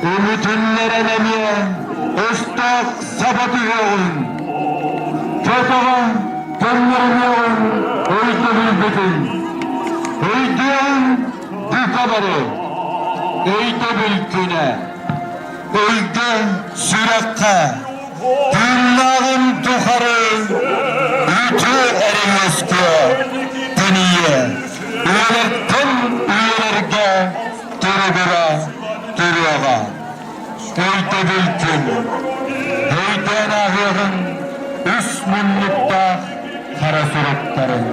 Ümitinlere nemiye, ıstak sabatı yoğun. Çocuğa gönlüm yoğun, öldü bilbetin. Öldüğün dikabarı, öldü bilkine. Öldü sürekte, dünyağın tuharı. Ütü eriyoske, deniye. Üyelerden üyelerge, dürübüre, dürüyağa. Öldü bilkin, heyden ağırın, üsmünlükte kara suretlerin.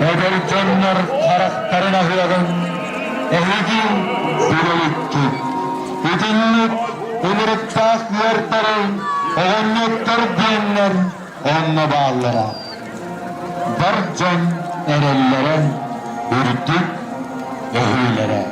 Edelcanlar karakterin ahıyağın, ehidi bireyikki. Edinlik, ümürüttağ yerlerin, oğunluklar diyenler, onunla bağlıra. Barcan erellere, ürtük ehilere.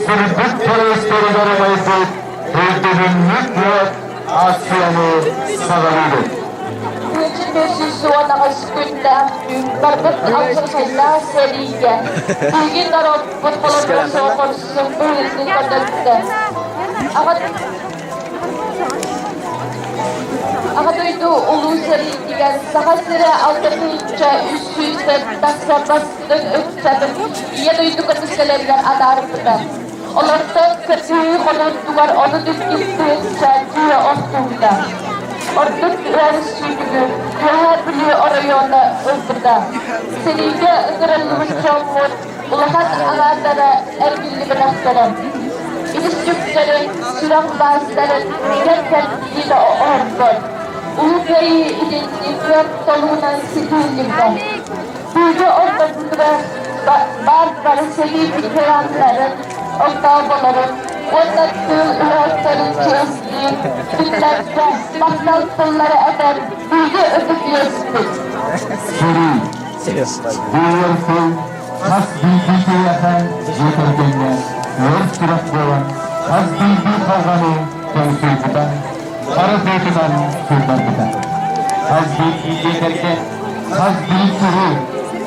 Sürücük teröristleri mayısı öldürülmüş ve Asya'nı sağlanıyor. Bugün suya nakasıkında barbet altırkayla seriye. Bugün darot futbolun soğuk olsun böylesin kadar. Ağadöydu ulu seri diyen sağa sıra aldırınca üstüyse taksa bastın ötsedim. İyi duydu katışkalarlar adarıpıda. Onlarda kötüyü kolun duvar onu düzgüstüyse diye ostunda. Orada biraz sürdü, her biri orayona öldürdü. Seriye ıdırılmış çamur, ulahat ağadara ergilli bıraklarım. İlişküklerin, sürak bazıların, gerçekten ile ordu. Ulubeyi identifikler toluğuna sikilimden. Büyücü ortasında bazıları sevi fikranların, oktabaların, ondattığı üretlerin çeşitliği Türkmen, Türklerce, Baksal sınırları eder, büyüdü ötüp yürüsün. Duyuyorsun, has bilgi yapan yeterkenler, yol sürat boğan, has bilgi kavganı konsuyu tutan, sarı zeytinden sürden tutan. Has bilgi yeterken, has bilgi sürü,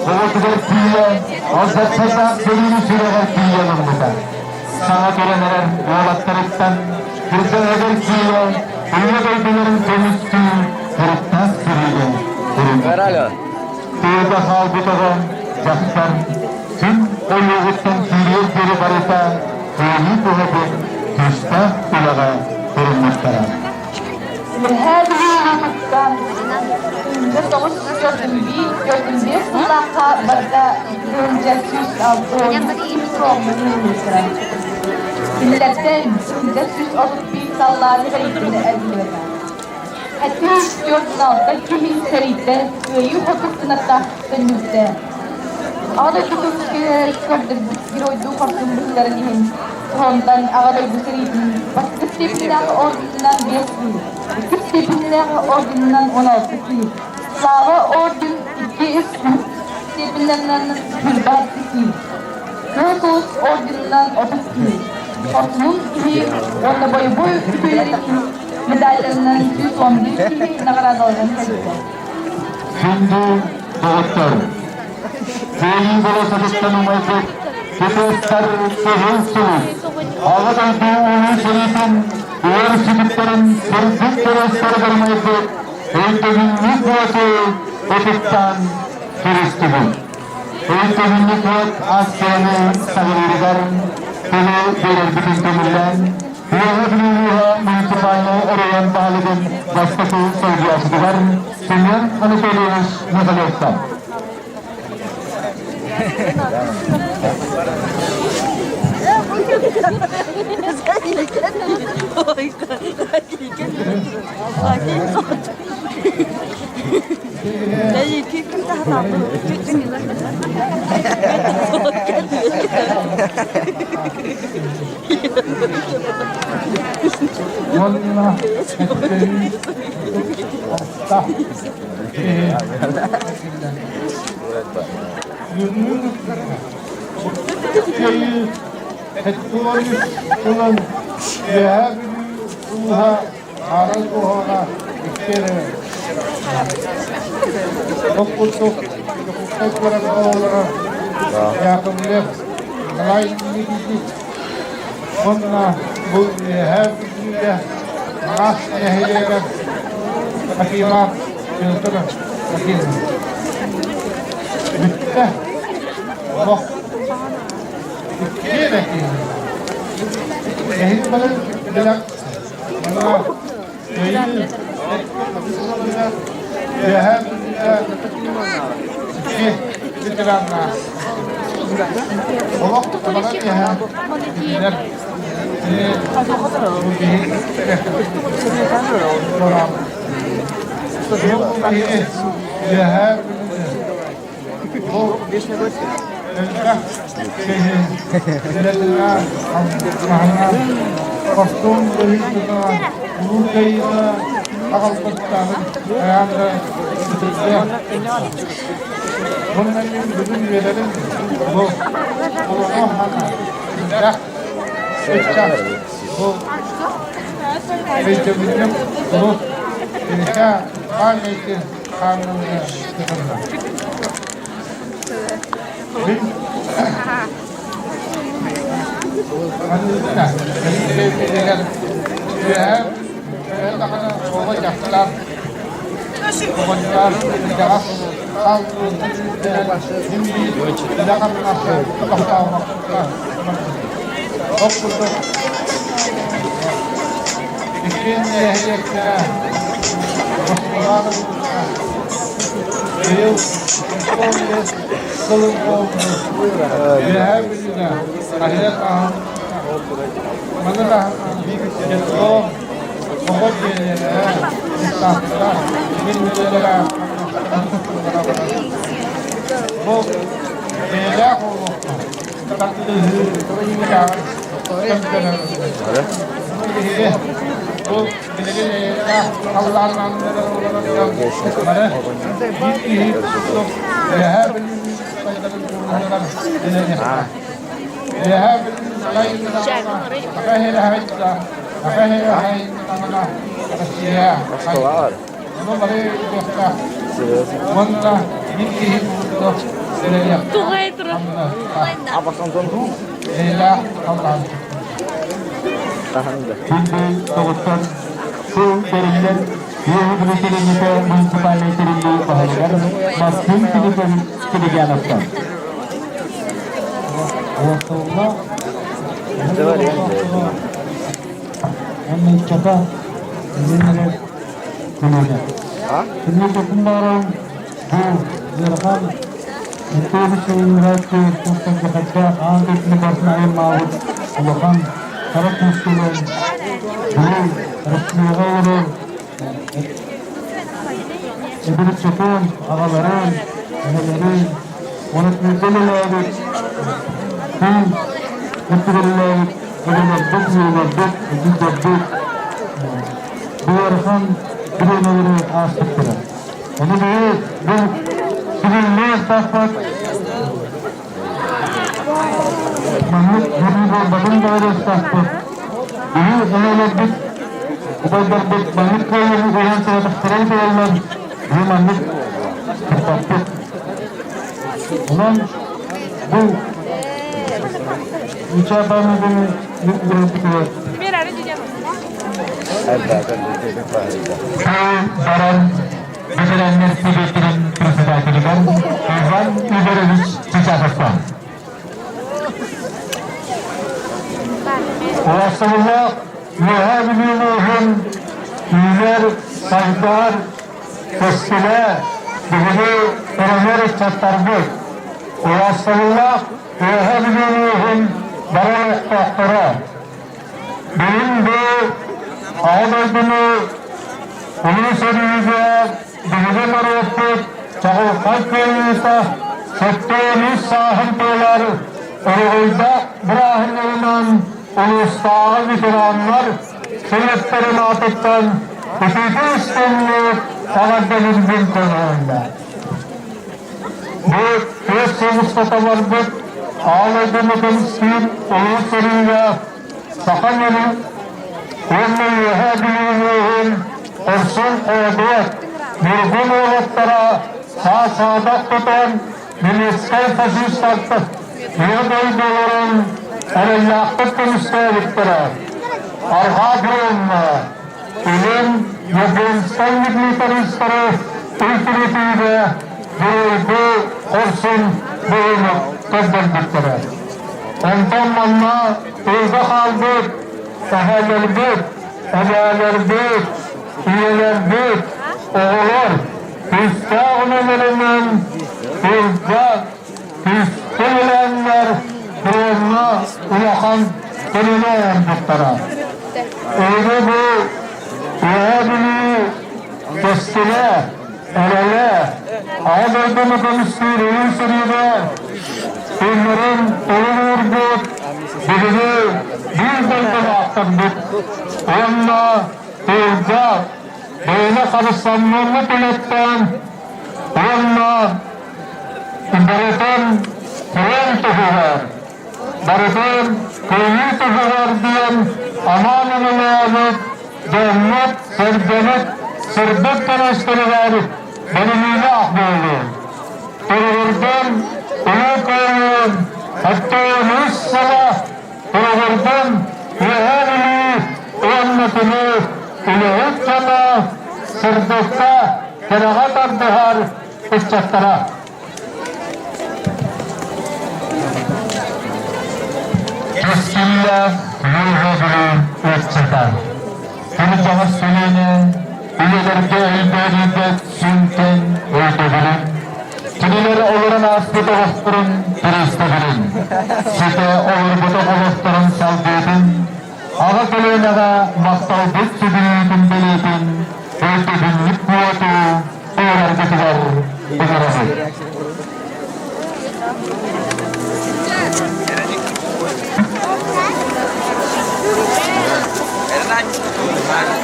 Soğutular tüyye, azatçada belini süreler tüyyenin tutan. Sana görenler oğlatlarıktan, kırsa eder tüyye, dünya beydilerin temiztü, kırıktan sürüyle, kırıktan. Teyze halbutada yakıtan, tüm o yoğuttan tüyler geri barıta, tüyli buhadın, kışta ulağa kırılmışlara. Her yılımızdan önce soğuz gördüm bir kulakta barda önce süs aldı oyunu sorumluluğunu milletten önce süs alıp bir salları seriyinde elde hatta gördün altta kimin seriyinde köyü hukukuna tahtınızda ağda tutukları gördüm bir oydu korktum bunların yiyin ondan ağda bu seriyinin baskı tepinden ordundan bir Tepinden ordundan 16 kıyı. Slava ordun 2 üstü. Tepinden hürbat 2. Krotos ordundan 30 kıyı. Toplumun kıyı, onda boyu kıyıları medallarından 211 kıyı nagaradalarından kalite. Şimdi doktor, Zeyli Bolosadık'tan umayacak, Kıtostar Sehilsiniz, Ağadan Doğu'nun şerifin, Uğur Sütüklerin Sırtık Teröstleri Kırmayısı, Eğitimlik Kuvatı, Otuk'tan Kırıstımı. Eğitimlik Kuvat Asya'nın Sağırıgar, Tülü Verir Bütün Kömürlen, Yuha Bilüha Munsifayna Orayan Bağlı'nın Başkası Sevgiyası var. Şimdi onu söylüyoruz Nefalos'tan. Wallah, şeyi etkilemiş olan ruha aral ruhana işlere okutuk okutuklara oğlara yakınlık layıklık onunla bu her birinde nas nehileler hakimat yıltına hakim bitti bak İkiye de ki yahil balın bilak bana yahil yahil iki bitiranlar o vakti bana yahil bitiranlar Kostum berikutnya, budaya akal besar, ayanda betul. Bunların bütün üyelerin bu Allah'ın dah seçer bu eğitiminin bu inşa kanuni kanununa çıkınlar. Alhamdulillah, jadi dengan dia karena bawa jaklar, komentar, tidak hal tidak akan masuk ke tahu untuk bikin dia kita beliau seluruh dia juga akhirnya mana itu pokok dia kita ini adalah bu beda tetap itu bu bilgiyle Allah'ın anları olarak yaptıkları iyi tutup her birinin sayıların kurulundan dinlenir. Her birinin sayılarına akahir hayda, akahir hayda, akasya, bunu bari yapta. Bunda iyi tutup dinlenir. Tugay terus. Apa tonton? Ela Allah'ın. Tahan udah. Hindi Kabupaten Su Perinden Yehudi Kilimite Municipality Rindu Pahalagar Masjid Kilipan Kiliganaptan. Waktunya Itu var ya. Ini coba ini kemudian. Ha? Ini kemudian direkam itu sebenarnya untuk bekerja angkat negara maut bukan taraf muskilan resmi olur ibu çöpün ağaların ağaların onu müddeler müddeler bu rakam birimleri asıktır. Onu bu sivilli tasfat Mahmut Hürriyet Bakın Daire tasfat ini önemli Ubaydar'da Mahmut Kayı'nın uyan sağlıkları sayılan bu Mahmut tasfat ulan bu uçağımızın yüklentikleri Mira, ada juga. Ada kan itu Saran Veteranlar Tibet'in Presidenliğinden Ivan Ivanovich Çiçakostan. Rasulullah muhabbetinin üyeler, saygılar, festiler, gibi önemli çatlardır. Rasulullah muhabbetinin barak tahtara. Benim bu ağabeyini onun sözüyle bilgi marifet, çağırsak yoluysa, sektörünüz sahipler, orada bırakınlarından ulusal bitiranlar, sünnetlerin atıktan, hukuki üstünlük, sağladığımızın konağında. Bu Hüsnü Mustafa Varbut, ağabeyini temsil, onun sözüyle, sakalını, onun yuhadiliğinin, Orsun Oğuz'u Nurgun Oğuzlara sağ-sağdak tutan Minister Faşistaktı Yıldaydıların Arıllahtık müstahlıkları Arhadırınla ilim Yunanistan militeristleri ülkülüğüyle Gürüldü Orsun Boğunu tezgirlikleri Ondan manna Uyga kaldık Sahalerdik Edalerdik üyelerdik, oğullar, Hüsnâ'nın hüccât, hüsnâ'lenler, Kur'an'a ulakan kelime olduklara. Öyle bu, üyedini, kestile, elele, ağabeyden konuştuğu sürüde, onların onu vurduk, birini bir dalga attırdık. Onunla, Hüccât, böyle karışanlarını biletten, onunla bariton Kur'an tuhuvar, bariton köyü tuhuvar diyen amanını alıp, cennet, sercenet, sırbet tanıştırı var, benimle ahbolu. Kururdan, onu koyun, hatta onu sabah, kururdan, yeğenini, uanmatını, İlahut sana sırdokta kerahat ardihar uçaktara. Bismillah yuhadırı uçakar. Bunu cevap söyleyene üyelerge elbette sünken uyduğunun. Kinileri olurun asbıda oluşturun, turistlerin. Site olur buda oluşturun salgıdın. Ağa kölüğüne maktal büt südüğün belirtin, öldüğün lütfuatı, uğur hareketi var, bunları. Era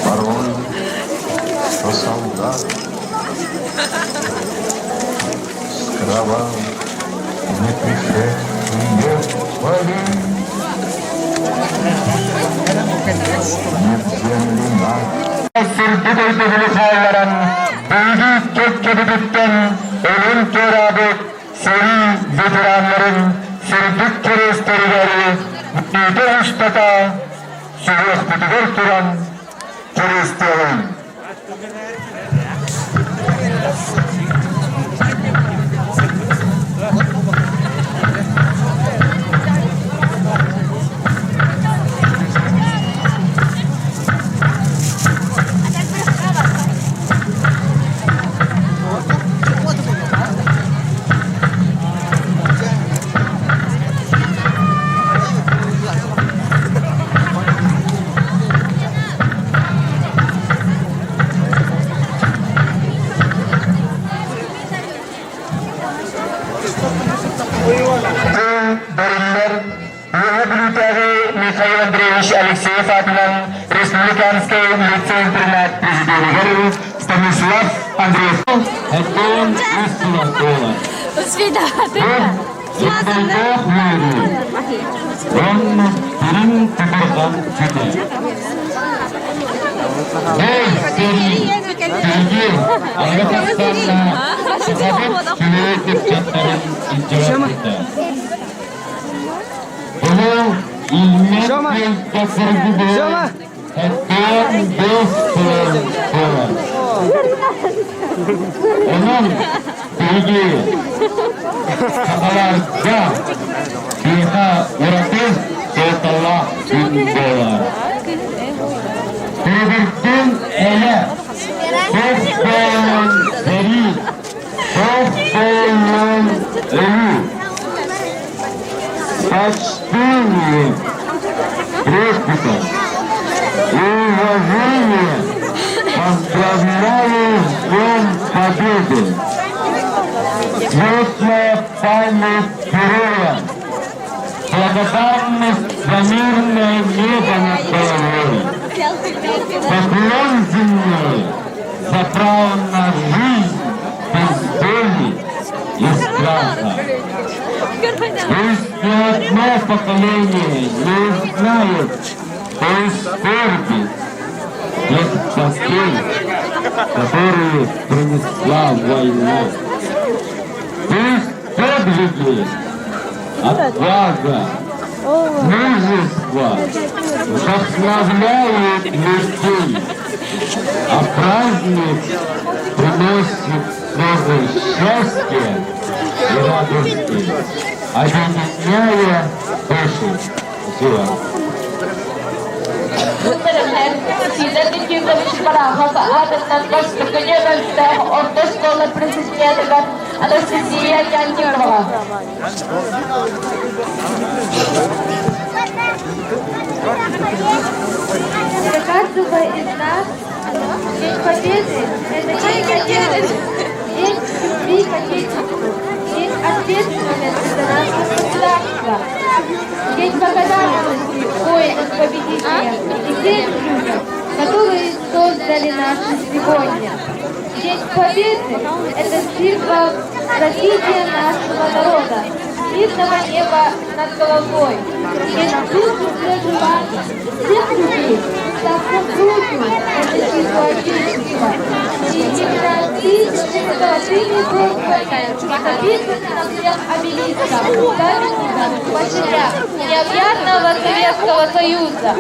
Порой, что солдат с кровавым не пришедшие поли не в землю над. Sürgüdeydi hülüfayların, büyük gökkedi bitten, ölüm kerabet, seri veteranların, sürdük kerestleri, müddete uçtata, sürüş müdür turan kerestleri. Михаил Андреевич Алексеев атынан Республиканский лицей-интернат президента Станислав Андреев. Один $100. Свидания. Он перин Татархан Фите. Эй, впереди, Казахстанна, Сахабет, Чилетик, Чаттарин, Интеллектита. Bunu ilmek getirdi de hepten dostum olan. Onun bilgi kafalarda biha uğratır Allah $1. Birbirtin ele dostum veri dostum ölü. Почтение, респекта и уважение поздравляю с Днем Победы. Светлая память героя, благодарность за мирное небо над головой, поклон земной за право на жизнь без боли и страха. Пусть ни одно поколение не знает той скорби, тех потерь, которые принесла война. Пусть подвиги, отвага, мужество вдохновляют людей, а праздник приносит много счастья и радости, объединяя души. Спасибо. Sizlerin gündemci Barahası adından başka yöneltte orta şkola prezidentine Anastasiya Yannikova. Для каждого из нас День Победы – это день надежды, день любви к Отечеству, день ответственности за наше государство, день благодарности воинам-победителям и тем людям, которые создали нас сегодня. День Победы – это символ развития нашего народа, мирного неба над головой, день душу проживания всех людей, совсем трудно защиту Отечества. И именно тысячи золотыми буквами написаны на всех обелисках, памятниках, площадях необъятного Советского Союза.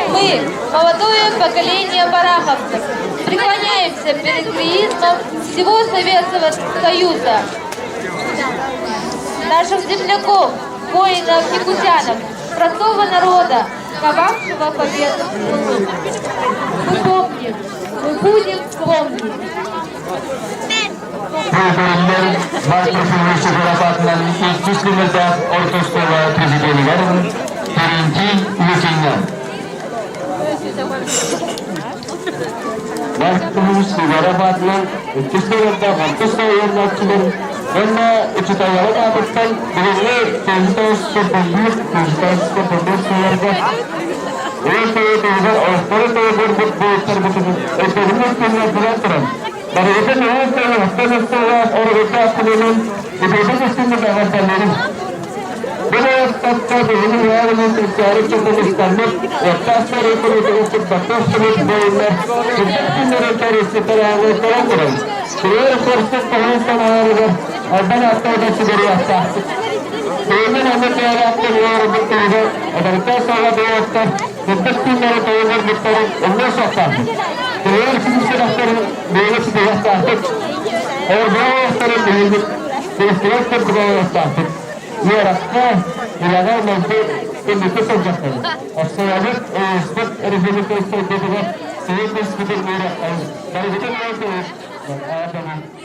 Мы, молодое поколение бараховцев, преклоняемся перед героизмом всего Советского Союза, наших земляков, воинов и кутянов, простого народа, ковавшего победу. Мы помним, мы будем помнить. Peygamber Markası'nın şoförapatından ilk Müslüman'da ortostola prezidentiler birinci ülkenden. Markası'nın şoförapatından ilk Müslüman'da ortostola yöneticiler Onna uçutaylara kapattan birinci tezgahı sıfırlık Ini saya tuliskan Australia saya berbut terbukti. Itu benar punya peraturan. Dari itu saya setelah orang kita kemudian itu sistem dapat ini. Bila tak ini yang mencari contoh standar, tasar itu untuk batas boleh. Kita mencari setelah orang. Saya proses pengusaha ada atau dari atas. Ini namanya kerja yang betul. Ada tasar ada Mutlaka tayinler miktarı ondan sonra diğer silahları böyle silahlar और वो तरह बिल्डिंग सिर्फ तक व्यवस्था है ये रास्ता इलाका में तो नीचे तक जाता है और स्वागत स्पष्ट रिजर्व को इस तरह से देगा सही से स्थिति में रखा है